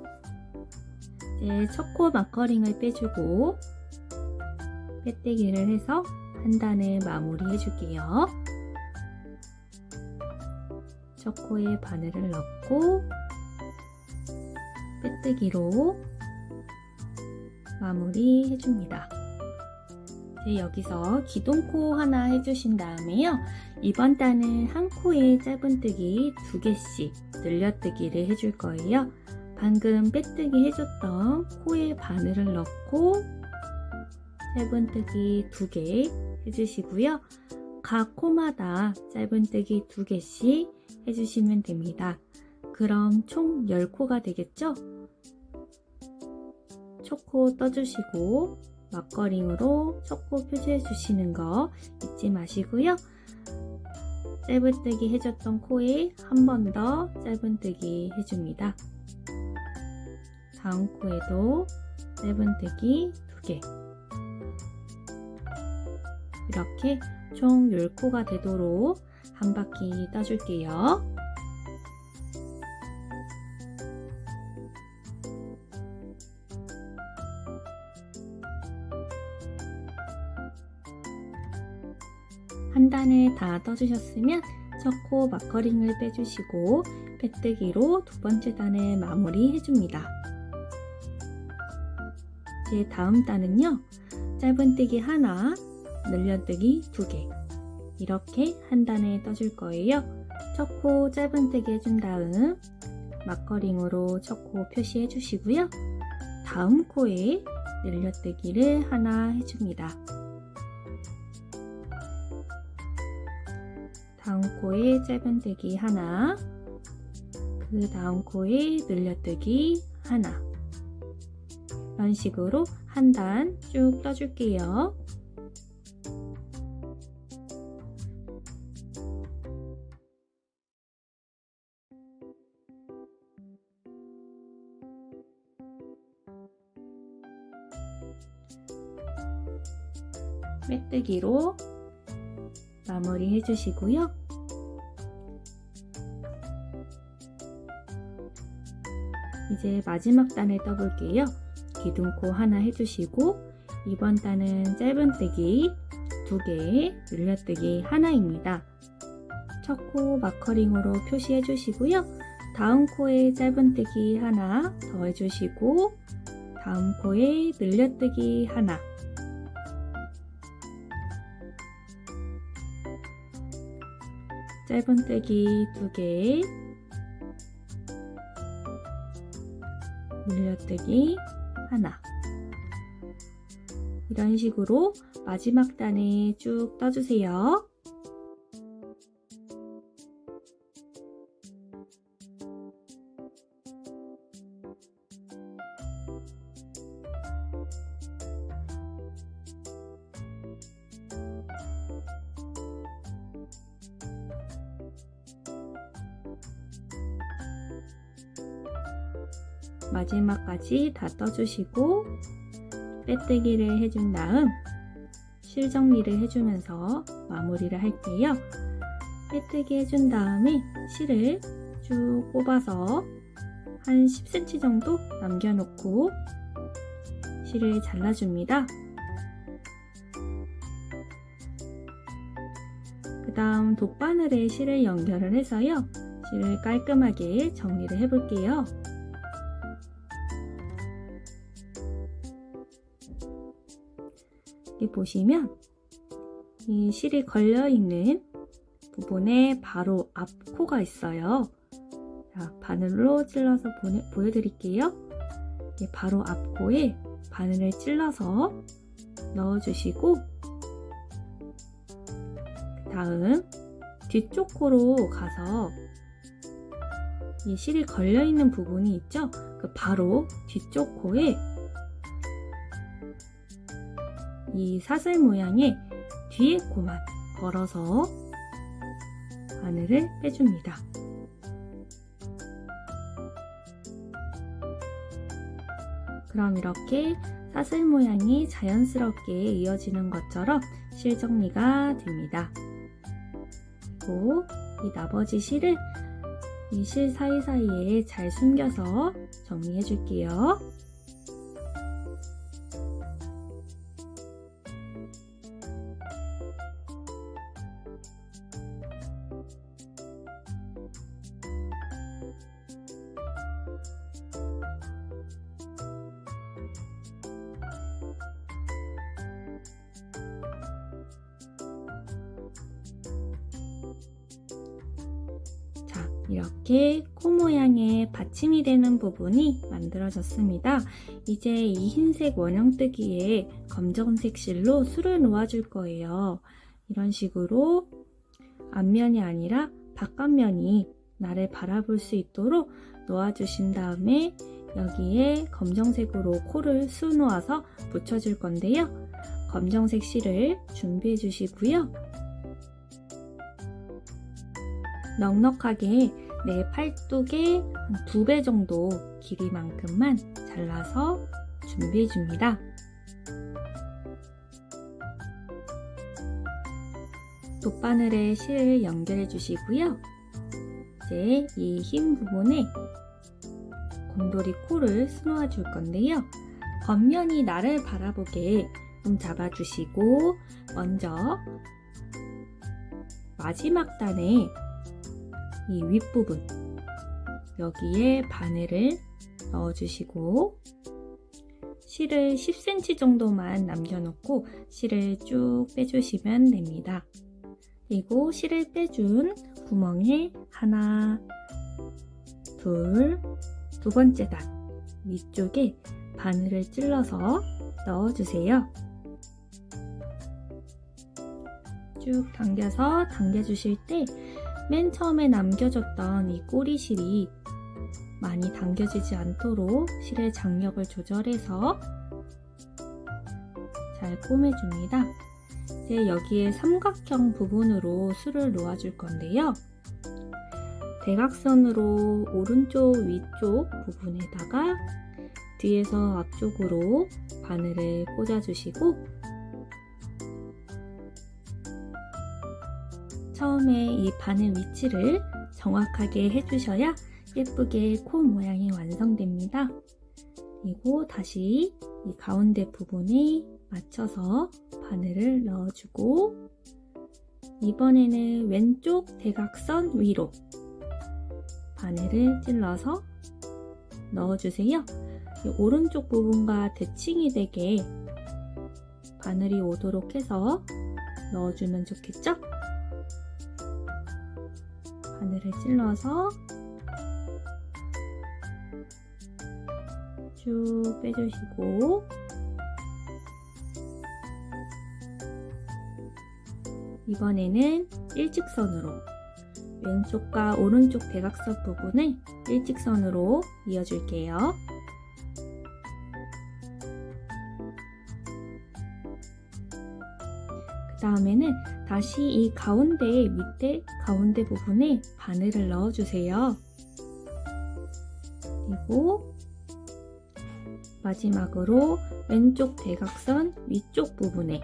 이제 첫 코 마커링을 빼주고 빼떼기를 해서 한 단을 마무리 해줄게요. 첫 코에 바늘을 넣고 빼뜨기로 마무리 해줍니다. 이제 여기서 기둥코 하나 해주신 다음에요. 이번 단은 한 코에 짧은뜨기 2개씩 늘려뜨기를 해줄 거예요. 방금 빼뜨기 해줬던 코에 바늘을 넣고 짧은뜨기 2개 해주시고요. 각 코마다 짧은뜨기 2개씩 해주시면 됩니다. 그럼 총 10코가 되겠죠? 초코 떠주시고 막거링으로 초코 표시해 주시는 거 잊지 마시고요. 짧은뜨기 해줬던 코에 한 번 더 짧은뜨기 해줍니다. 다음 코에도 짧은뜨기 2개. 이렇게 총 10코가 되도록 한 바퀴 떠줄게요. 한 단을 다 떠주셨으면 초코 마커링을 빼주시고 빼뜨기로 두 번째 단을 마무리 해줍니다. 이제 다음 단은요, 짧은뜨기 하나, 늘려뜨기 2개 이렇게 한 단에 떠줄 거예요. 초코 짧은뜨기 해준 다음 마커링으로 초코 표시해 주시고요. 다음 코에 늘려뜨기를 하나 해줍니다. 다음 코에 짧은뜨기 하나, 그 다음 코에 늘려뜨기 하나, 이런 식으로 한 단 쭉 떠줄게요. 빼뜨기로 마무리 해주시고요. 이제 마지막 단을 떠볼게요. 기둥코 하나 해주시고 이번 단은 짧은뜨기 2개, 늘려뜨기 하나입니다. 첫 코 마커링으로 표시해 주시고요. 다음 코에 짧은뜨기 하나 더 해주시고 다음 코에 늘려뜨기 하나, 짧은뜨기 2개, 늘려뜨기 하나, 이런 식으로 마지막 단에 쭉 떠주세요. 마지막까지 다 떠주시고 빼뜨기를 해준 다음 실 정리를 해주면서 마무리를 할게요. 빼뜨기 해준 다음에 실을 쭉 뽑아서 한 10cm 정도 남겨놓고 실을 잘라줍니다. 그 다음 돗바늘에 실을 연결을 해서요. 실을 깔끔하게 정리를 해볼게요. 여기 보시면 이 실이 걸려있는 부분에 바로 앞 코가 있어요. 자, 바늘로 찔러서 보여드릴게요. 바로 앞 코에 바늘을 찔러서 넣어주시고 그 다음 뒤쪽 코로 가서 이 실이 걸려있는 부분이 있죠? 그 바로 뒤쪽 코에 이 사슬 모양의 뒤에 코만 걸어서 바늘을 빼줍니다. 그럼 이렇게 사슬 모양이 자연스럽게 이어지는 것처럼 실 정리가 됩니다. 그리고 이 나머지 실을 이 실 사이사이에 잘 숨겨서 정리해 줄게요. 이렇게 코 모양의 받침이 되는 부분이 만들어졌습니다. 이제 이 흰색 원형뜨기에 검정색 실로 술을 놓아줄 거예요. 이런 식으로 앞면이 아니라 바깥면이 나를 바라볼 수 있도록 놓아주신 다음에 여기에 검정색으로 코를 수놓아서 붙여줄 건데요. 검정색 실을 준비해 주시고요. 넉넉하게 내 팔뚝의 한 2배 정도 길이만큼만 잘라서 준비해 줍니다. 돗바늘에 실을 연결해 주시고요. 이제 이 흰 부분에 곰돌이 코를 수놓아 줄 건데요. 겉면이 나를 바라보게 좀 잡아주시고 먼저 마지막 단에 이 윗부분 여기에 바늘을 넣어주시고 실을 10cm 정도만 남겨놓고 실을 쭉 빼주시면 됩니다. 그리고 실을 빼준 구멍에 하나, 둘, 두 번째 단 위쪽에 바늘을 찔러서 넣어주세요. 쭉 당겨서 당겨주실 때 맨 처음에 남겨줬던 이 꼬리실이 많이 당겨지지 않도록 실의 장력을 조절해서 잘 꼬매줍니다. 이제 여기에 삼각형 부분으로 술을 놓아줄 건데요. 대각선으로 오른쪽 위쪽 부분에다가 뒤에서 앞쪽으로 바늘을 꽂아주시고 처음에 이 바늘 위치를 정확하게 해주셔야 예쁘게 코 모양이 완성됩니다. 그리고 다시 이 가운데 부분에 맞춰서 바늘을 넣어주고 이번에는 왼쪽 대각선 위로 바늘을 찔러서 넣어주세요. 이 오른쪽 부분과 대칭이 되게 바늘이 오도록 해서 넣어주면 좋겠죠? 바늘을 찔러서 쭉 빼주시고 이번에는 일직선으로 왼쪽과 오른쪽 대각선 부분을 일직선으로 이어줄게요. 그 다음에는 다시 이 가운데 밑에 가운데 부분에 바늘을 넣어주세요. 그리고 마지막으로 왼쪽 대각선 위쪽 부분에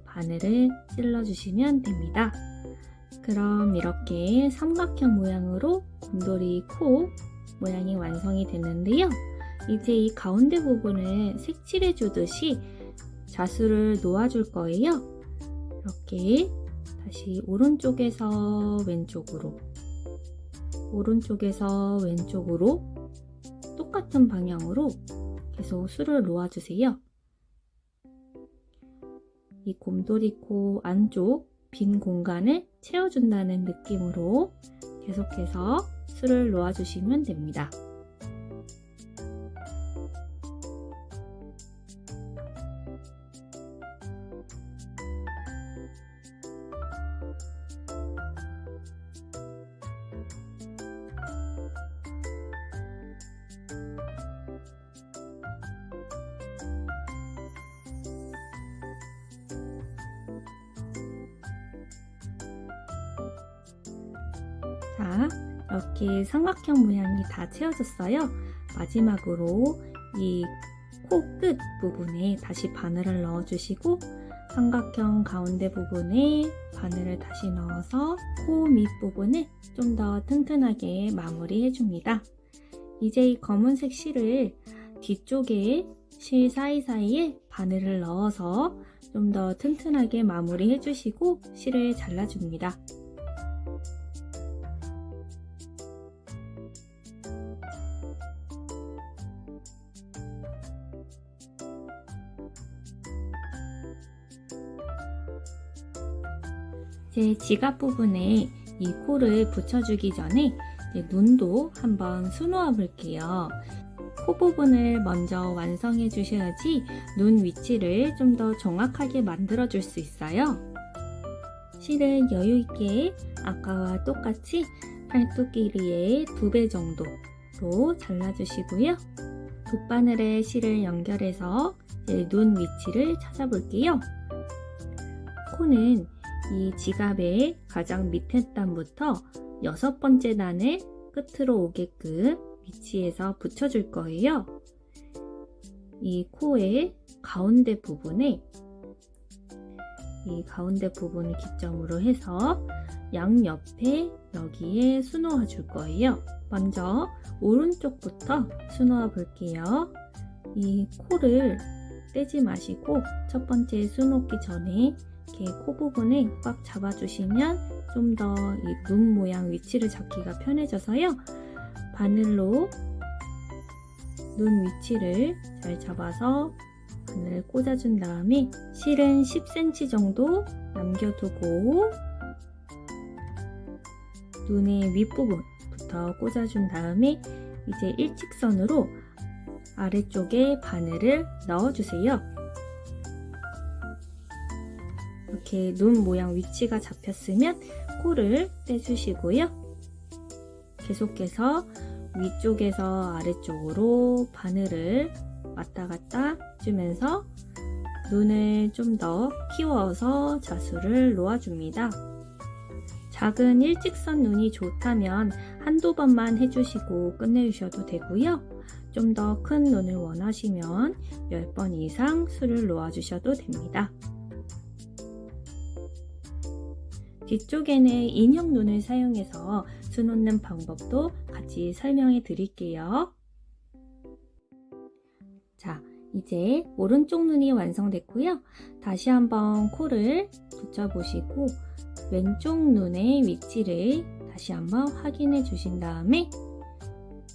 바늘을 찔러주시면 됩니다. 그럼 이렇게 삼각형 모양으로 곰돌이 코 모양이 완성이 됐는데요. 이제 이 가운데 부분을 색칠해 주듯이 자수를 놓아줄 거예요. 이렇게 다시 오른쪽에서 왼쪽으로 오른쪽에서 왼쪽으로 똑같은 방향으로 계속 술을 놓아주세요. 이 곰돌이 코 안쪽 빈 공간을 채워준다는 느낌으로 계속해서 술을 놓아주시면 됩니다. 자, 이렇게 삼각형 모양이 다 채워졌어요. 마지막으로 이 코 끝 부분에 다시 바늘을 넣어주시고 삼각형 가운데 부분에 바늘을 다시 넣어서 코 밑부분을 좀 더 튼튼하게 마무리해 줍니다. 이제 이 검은색 실을 뒤쪽에 실 사이사이에 바늘을 넣어서 좀 더 튼튼하게 마무리해 주시고 실을 잘라줍니다. 이제 지갑 부분에 이 코를 붙여주기 전에 이제 눈도 한번 수놓아 볼게요. 코 부분을 먼저 완성해 주셔야지 눈 위치를 좀 더 정확하게 만들어 줄 수 있어요. 실을 여유 있게 아까와 똑같이 팔뚝 길이의 2배 정도로 잘라주시고요. 돗바늘에 실을 연결해서 이제 눈 위치를 찾아볼게요. 코는 이 지갑의 가장 밑에 단부터 6번째 단을 끝으로 오게끔 위치해서 붙여줄 거예요. 이 코의 가운데 부분에 이 가운데 부분을 기점으로 해서 양옆에 여기에 수놓아 줄 거예요. 먼저 오른쪽부터 수놓아 볼게요. 이 코를 떼지 마시고 첫 번째 수놓기 전에 이렇게 코 부분을 꽉 잡아주시면 좀 더 이 눈 모양 위치를 잡기가 편해져서요. 바늘로 눈 위치를 잘 잡아서 바늘을 꽂아준 다음에 실은 10cm 정도 남겨두고 눈의 윗부분부터 꽂아준 다음에 이제 일직선으로 아래쪽에 바늘을 넣어주세요. 이렇게 눈 모양 위치가 잡혔으면 코를 떼주시고요. 계속해서 위쪽에서 아래쪽으로 바늘을 왔다 갔다 주면서 눈을 좀 더 키워서 자수를 놓아줍니다. 작은 일직선 눈이 좋다면 한두 번만 해주시고 끝내주셔도 되고요. 좀 더 큰 눈을 원하시면 10번 이상 수를 놓아주셔도 됩니다. 뒤쪽에는 인형 눈을 사용해서 수 놓는 방법도 같이 설명해 드릴게요. 자, 이제 오른쪽 눈이 완성됐고요. 다시 한번 코를 붙여보시고 왼쪽 눈의 위치를 다시 한번 확인해 주신 다음에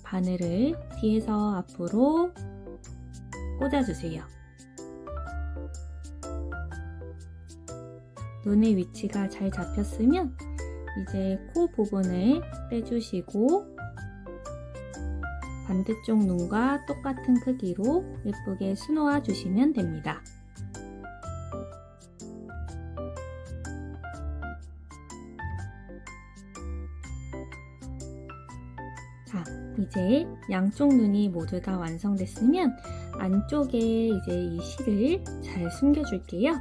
바늘을 뒤에서 앞으로 꽂아주세요. 눈의 위치가 잘 잡혔으면 이제 코 부분을 빼주시고 반대쪽 눈과 똑같은 크기로 예쁘게 수놓아 주시면 됩니다. 자, 이제 양쪽 눈이 모두 다 완성됐으면 안쪽에 이제 이 실을 잘 숨겨줄게요.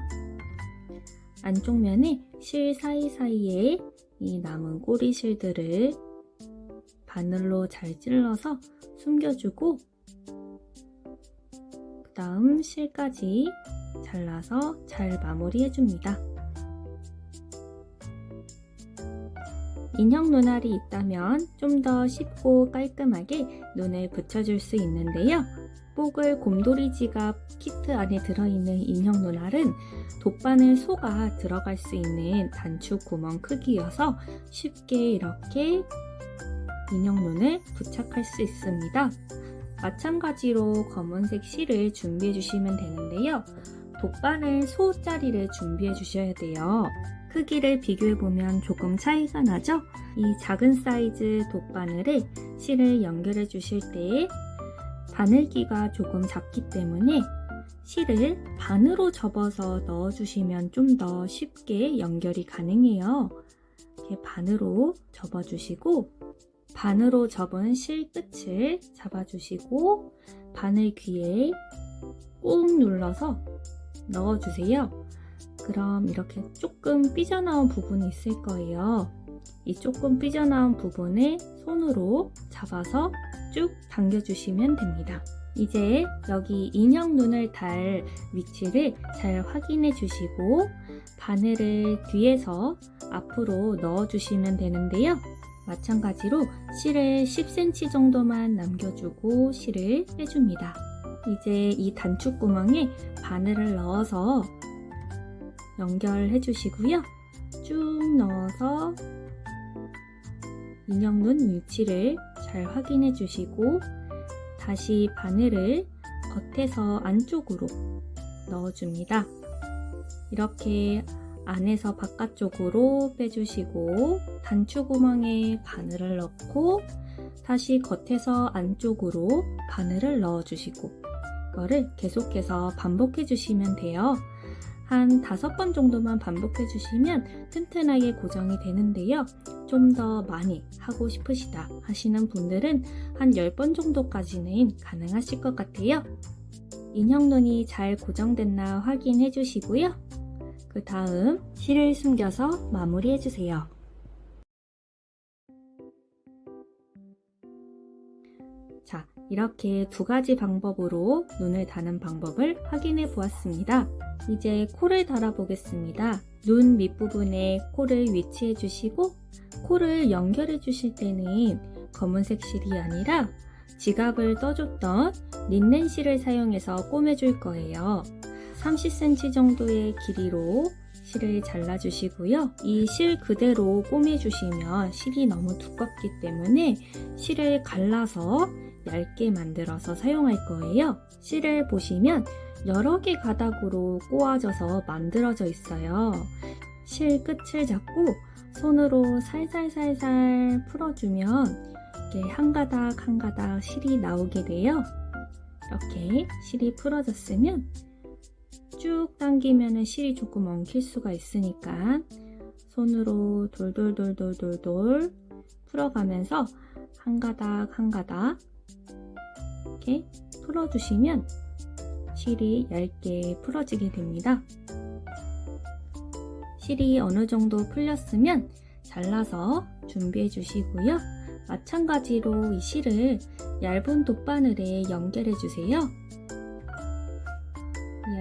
안쪽 면에 실 사이사이에 이 남은 꼬리실들을 바늘로 잘 찔러서 숨겨주고 그 다음 실까지 잘라서 잘 마무리해줍니다. 인형 눈알이 있다면 좀 더 쉽고 깔끔하게 눈을 붙여줄 수 있는데요. 뽀글 곰돌이 지갑 키트 안에 들어있는 인형 눈알은 돗바늘 소가 들어갈 수 있는 단추 구멍 크기여서 쉽게 이렇게 인형 눈을 부착할 수 있습니다. 마찬가지로 검은색 실을 준비해 주시면 되는데요. 돗바늘 소짜리를 준비해 주셔야 돼요. 크기를 비교해 보면 조금 차이가 나죠? 이 작은 사이즈 돗바늘에 실을 연결해 주실 때 바늘기가 조금 작기 때문에 실을 반으로 접어서 넣어주시면 좀 더 쉽게 연결이 가능해요. 이렇게 반으로 접어주시고 반으로 접은 실 끝을 잡아주시고 바늘 귀에 꾹 눌러서 넣어주세요. 그럼 이렇게 조금 삐져나온 부분이 있을 거예요. 이 조금 삐져나온 부분을 손으로 잡아서 쭉 당겨주시면 됩니다. 이제 여기 인형 눈을 달 위치를 잘 확인해 주시고 바늘을 뒤에서 앞으로 넣어 주시면 되는데요. 마찬가지로 실을 10cm 정도만 남겨주고 실을 빼줍니다. 이제 이 단추구멍에 바늘을 넣어서 연결해 주시고요. 쭉 넣어서 인형 눈 위치를 잘 확인해 주시고 다시 바늘을 겉에서 안쪽으로 넣어줍니다. 이렇게 안에서 바깥쪽으로 빼주시고 단추구멍에 바늘을 넣고 다시 겉에서 안쪽으로 바늘을 넣어주시고 이거를 계속해서 반복해 주시면 돼요. 한 5번 정도만 반복해 주시면 튼튼하게 고정이 되는데요. 좀 더 많이 하고 싶으시다 하시는 분들은 한 10번 정도까지는 가능하실 것 같아요. 인형 눈이 잘 고정됐나 확인해 주시고요. 그 다음 실을 숨겨서 마무리해 주세요. 자, 이렇게 2가지 방법으로 눈을 다는 방법을 확인해 보았습니다. 이제 코를 달아 보겠습니다. 눈 밑부분에 코를 위치해 주시고 코를 연결해 주실 때는 검은색 실이 아니라 지갑을 떠줬던 린넨 실을 사용해서 꼬매줄 거예요. 30cm 정도의 길이로 실을 잘라주시고요. 이 실 그대로 꼬매주시면 실이 너무 두껍기 때문에 실을 갈라서 얇게 만들어서 사용할 거예요. 실을 보시면 여러 개 가닥으로 꼬아져서 만들어져 있어요. 실 끝을 잡고 손으로 살살살살 풀어주면 이렇게 한 가닥 한 가닥 실이 나오게 돼요. 이렇게 실이 풀어졌으면 쭉 당기면 실이 조금 엉킬 수가 있으니까 손으로 돌돌돌돌돌돌 풀어가면서 한 가닥 한 가닥 이렇게 풀어주시면 실이 얇게 풀어지게 됩니다. 실이 어느 정도 풀렸으면 잘라서 준비해 주시고요. 마찬가지로 이 실을 얇은 돗바늘에 연결해 주세요.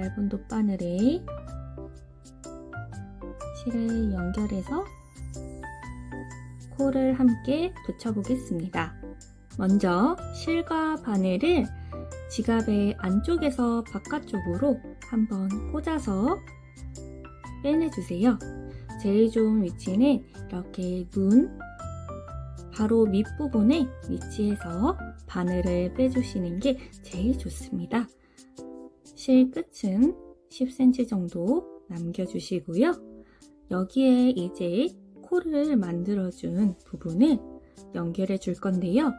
얇은 돗바늘에 실을 연결해서 코를 함께 붙여보겠습니다. 먼저 실과 바늘을 지갑의 안쪽에서 바깥쪽으로 한번 꽂아서 빼내주세요. 제일 좋은 위치는 이렇게 눈 바로 밑부분에 위치해서 바늘을 빼주시는 게 제일 좋습니다. 실 끝은 10cm 정도 남겨주시고요. 여기에 이제 코를 만들어준 부분을 연결해 줄 건데요.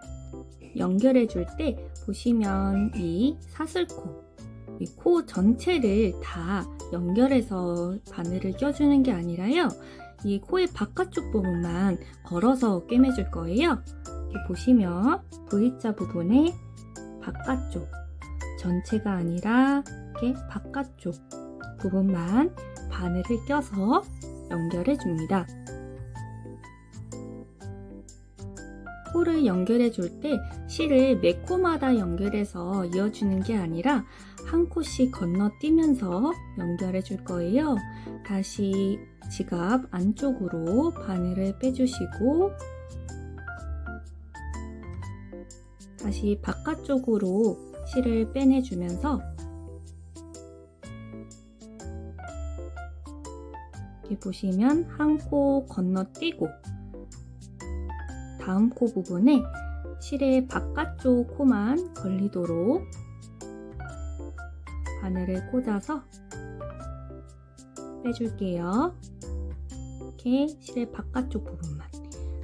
연결해 줄 때 보시면 이 사슬코, 이 코 전체를 다 연결해서 바늘을 껴주는 게 아니라요. 이 코의 바깥쪽 부분만 걸어서 꿰매줄 거예요. 이렇게 보시면 V자 부분의 바깥쪽, 전체가 아니라 이렇게 바깥쪽 부분만 바늘을 껴서 연결해 줍니다. 코를 연결해 줄 때 실을 매 코마다 연결해서 이어주는 게 아니라 한 코씩 건너뛰면서 연결해 줄 거예요. 다시 지갑 안쪽으로 바늘을 빼주시고 다시 바깥쪽으로 실을 빼내주면서 이렇게 보시면 한 코 건너뛰고 다음 코 부분에 실의 바깥쪽 코만 걸리도록 바늘을 꽂아서 빼줄게요. 이렇게 실의 바깥쪽 부분만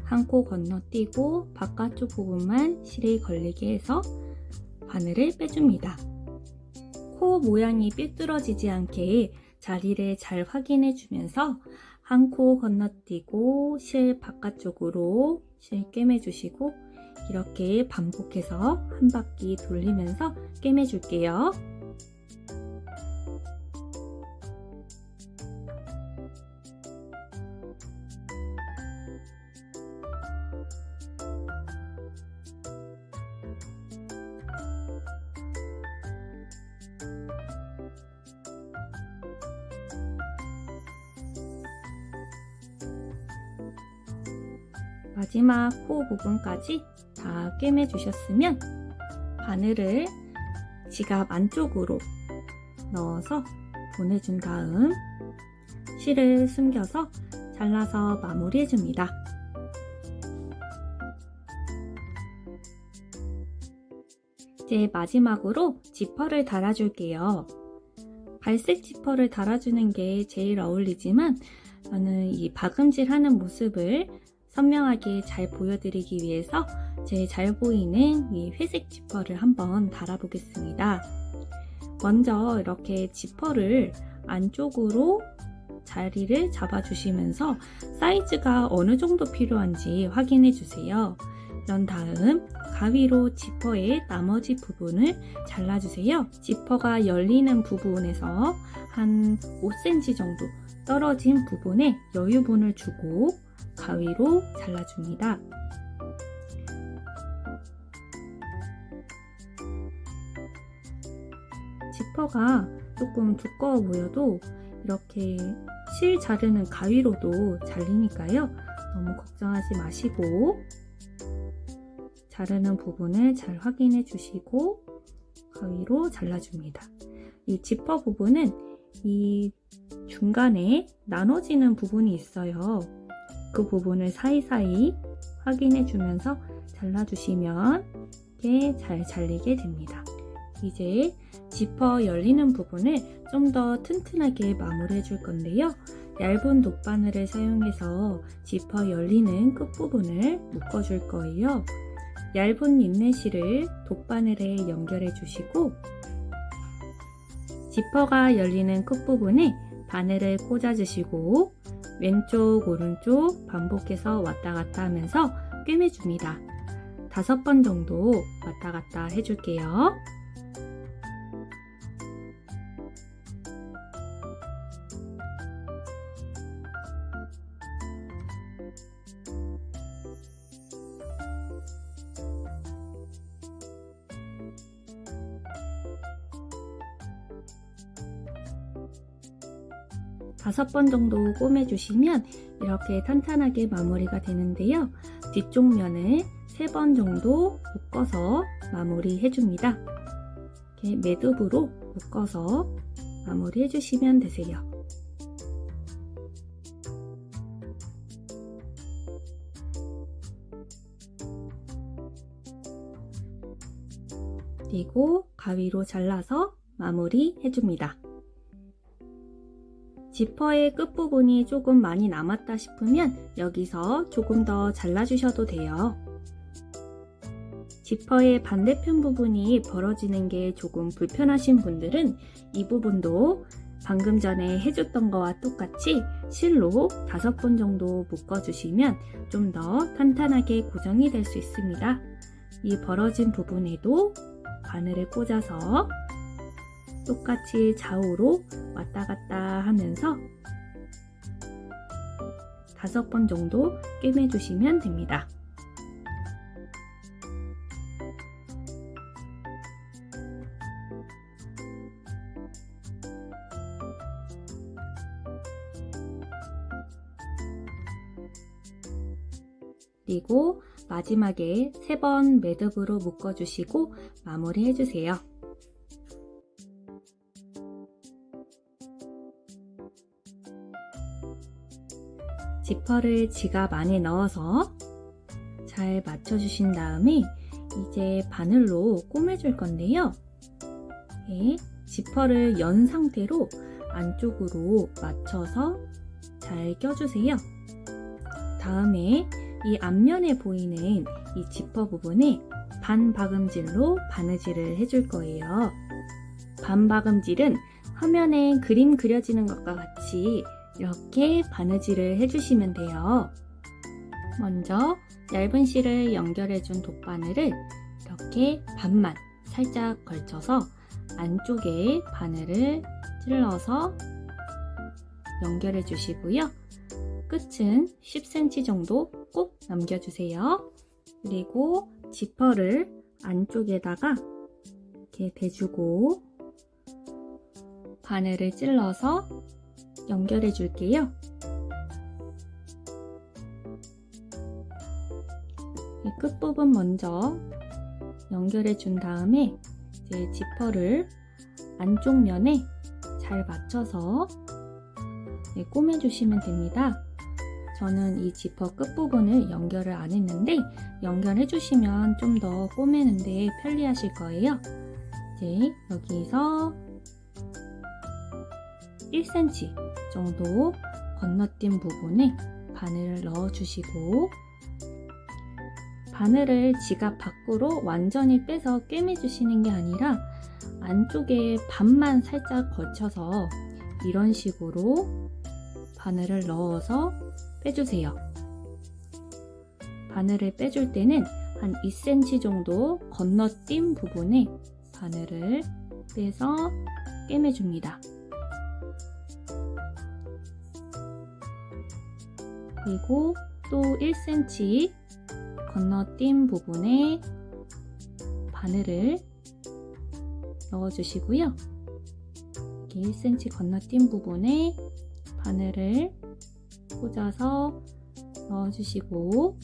한 코 건너뛰고 바깥쪽 부분만 실에 걸리게 해서 바늘을 빼줍니다. 코 모양이 삐뚤어지지 않게 자리를 잘 확인해 주면서 한 코 건너뛰고 실 바깥쪽으로 실 꿰매 주시고 이렇게 반복해서 한 바퀴 돌리면서 꿰매 줄게요. 마지막 코 부분까지 다 꿰매 주셨으면 바늘을 지갑 안쪽으로 넣어서 보내준 다음 실을 숨겨서 잘라서 마무리해 줍니다. 이제 마지막으로 지퍼를 달아줄게요. 갈색 지퍼를 달아주는 게 제일 어울리지만 저는 이 박음질 하는 모습을 선명하게 잘 보여드리기 위해서 제일 잘 보이는 이 회색 지퍼를 한번 달아보겠습니다. 먼저 이렇게 지퍼를 안쪽으로 자리를 잡아주시면서 사이즈가 어느 정도 필요한지 확인해 주세요. 그런 다음 가위로 지퍼의 나머지 부분을 잘라주세요. 지퍼가 열리는 부분에서 한 5cm 정도 떨어진 부분에 여유분을 주고 가위로 잘라줍니다. 지퍼가 조금 두꺼워 보여도 이렇게 실 자르는 가위로도 잘리니까요. 너무 걱정하지 마시고 자르는 부분을 잘 확인해 주시고 가위로 잘라줍니다. 이 지퍼 부분은 이 중간에 나눠지는 부분이 있어요. 그 부분을 사이사이 확인해 주면서 잘라주시면 이렇게 잘 잘리게 됩니다. 이제 지퍼 열리는 부분을 좀 더 튼튼하게 마무리해 줄 건데요. 얇은 돗바늘을 사용해서 지퍼 열리는 끝부분을 묶어 줄 거예요. 얇은 인내실을 돗바늘에 연결해 주시고 지퍼가 열리는 끝부분에 바늘을 꽂아 주시고 왼쪽 오른쪽 반복해서 왔다 갔다 하면서 꿰매 줍니다. 5번 정도 왔다 갔다 해줄게요. 다섯 번 정도 꼬매주시면 이렇게 탄탄하게 마무리가 되는데요. 뒤쪽 면을 3번 정도 묶어서 마무리 해줍니다. 이렇게 매듭으로 묶어서 마무리 해주시면 되세요. 그리고 가위로 잘라서 마무리 해줍니다. 지퍼의 끝부분이 조금 많이 남았다 싶으면 여기서 조금 더 잘라주셔도 돼요. 지퍼의 반대편 부분이 벌어지는 게 조금 불편하신 분들은 이 부분도 방금 전에 해줬던 거와 똑같이 실로 5번 정도 묶어주시면 좀 더 탄탄하게 고정이 될 수 있습니다. 이 벌어진 부분에도 바늘을 꽂아서 똑같이 좌우로 왔다 갔다 하면서 5번 정도 꿰매 주시면 됩니다. 그리고 마지막에 3번 매듭으로 묶어 주시고 마무리 해주세요. 지퍼를 지갑 안에 넣어서 잘 맞춰주신 다음에 이제 바늘로 꼬매줄 건데요. 네, 지퍼를 연 상태로 안쪽으로 맞춰서 잘 껴주세요. 다음에 이 앞면에 보이는 이 지퍼 부분에 반박음질로 바느질을 해줄 거예요. 반박음질은 화면에 그림 그려지는 것과 같이 이렇게 바느질을 해주시면 돼요. 먼저 얇은 실을 연결해준 돗바늘을 이렇게 반만 살짝 걸쳐서 안쪽에 바늘을 찔러서 연결해 주시고요. 끝은 10cm 정도 꼭 남겨주세요. 그리고 지퍼를 안쪽에다가 이렇게 대주고 바늘을 찔러서 연결해 줄게요. 끝부분 먼저 연결해 준 다음에 이제 지퍼를 안쪽 면에 잘 맞춰서 꼬매 주시면 됩니다. 저는 이 지퍼 끝부분을 연결을 안 했는데 연결해 주시면 좀 더 꼬매는데 편리하실 거예요. 이제 여기서 1cm 정도 건너뛴 부분에 바늘을 넣어 주시고 바늘을 지갑 밖으로 완전히 빼서 꿰매 주시는 게 아니라 안쪽에 반만 살짝 걸쳐서 이런 식으로 바늘을 넣어서 빼주세요. 바늘을 빼줄 때는 한 2cm 정도 건너뛴 부분에 바늘을 빼서 꿰매줍니다. 그리고 또 1cm 건너뛴 부분에 바늘을 넣어주시고요. 이렇게 1cm 건너뛴 부분에 바늘을 꽂아서 넣어주시고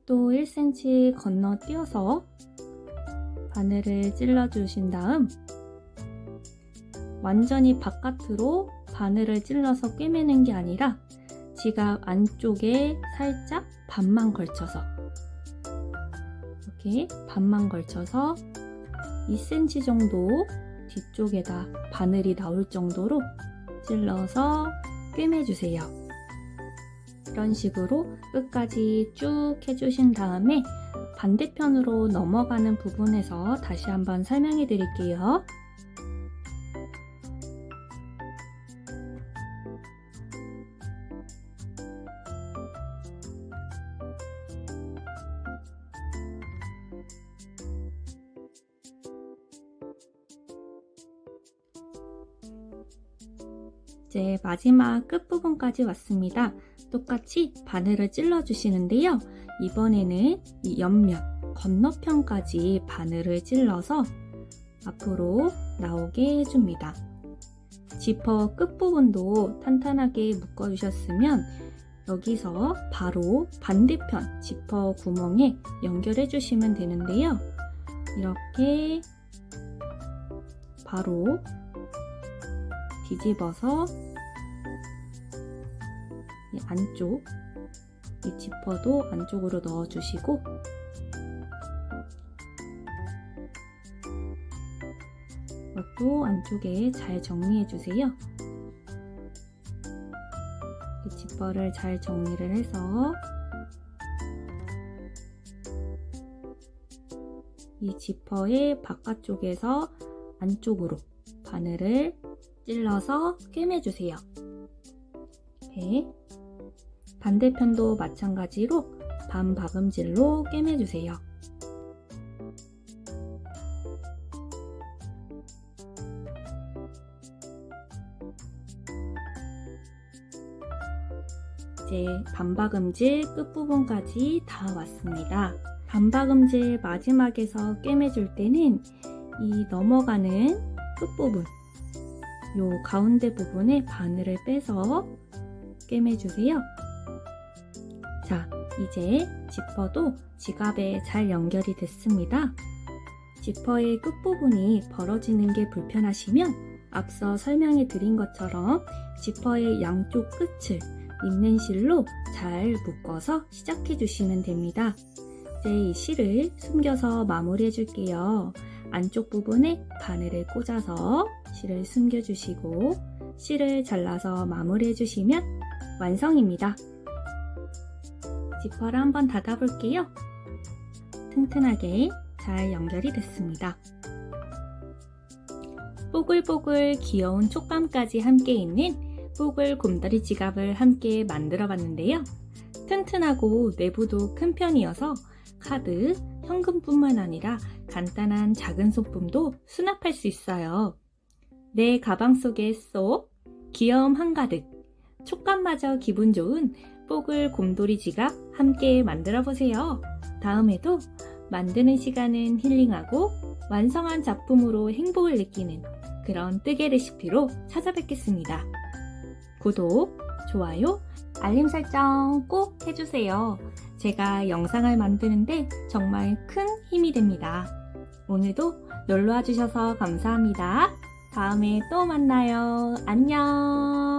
또 1cm 건너뛰어서 바늘을 찔러 주신 다음 완전히 바깥으로 바늘을 찔러서 꿰매는 게 아니라 지갑 안쪽에 살짝 반만 걸쳐서 이렇게 반만 걸쳐서 2cm 정도 뒤쪽에다 바늘이 나올 정도로 찔러서 꿰매주세요. 이런 식으로 끝까지 쭉 해주신 다음에 반대편으로 넘어가는 부분에서 다시 한번 설명해 드릴게요. 이제 마지막 끝부분까지 왔습니다. 똑같이 바늘을 찔러 주시는데요. 이번에는 이 옆면 건너편까지 바늘을 찔러서 앞으로 나오게 해줍니다. 지퍼 끝부분도 탄탄하게 묶어 주셨으면 여기서 바로 반대편 지퍼 구멍에 연결해 주시면 되는데요. 이렇게 바로 뒤집어서 이 안쪽, 이 지퍼도 안쪽으로 넣어주시고 이것도 안쪽에 잘 정리해주세요. 이 지퍼를 잘 정리를 해서 이 지퍼의 바깥쪽에서 안쪽으로 바늘을 찔러서 꿰매주세요. 네. 반대편도 마찬가지로 반박음질로 꿰매주세요. 이제 반박음질 끝부분까지 다 왔습니다. 반박음질 마지막에서 꿰매줄 때는 이 넘어가는 끝부분, 요 가운데 부분에 바늘을 빼서 꿰매주세요. 자, 이제 지퍼도 지갑에 잘 연결이 됐습니다. 지퍼의 끝부분이 벌어지는 게 불편하시면 앞서 설명해 드린 것처럼 지퍼의 양쪽 끝을 있는 실로 잘 묶어서 시작해 주시면 됩니다. 이제 이 실을 숨겨서 마무리해 줄게요. 안쪽 부분에 바늘을 꽂아서 실을 숨겨주시고 실을 잘라서 마무리해 주시면 완성입니다. 지퍼를 한번 닫아 볼게요. 튼튼하게 잘 연결이 됐습니다. 뽀글뽀글 귀여운 촉감까지 함께 있는 뽀글 곰돌이 지갑을 함께 만들어 봤는데요. 튼튼하고 내부도 큰 편이어서 카드, 현금뿐만 아니라 간단한 작은 소품도 수납할 수 있어요. 내 가방 속에 쏙 귀여움 한가득, 촉감마저 기분 좋은 뽀글 곰돌이 지갑 함께 만들어 보세요. 다음에도 만드는 시간은 힐링하고 완성한 작품으로 행복을 느끼는 그런 뜨개 레시피로 찾아뵙겠습니다. 구독, 좋아요, 알림 설정 꼭 해주세요. 제가 영상을 만드는데 정말 큰 힘이 됩니다. 오늘도 놀러와 주셔서 감사합니다. 다음에 또 만나요. 안녕.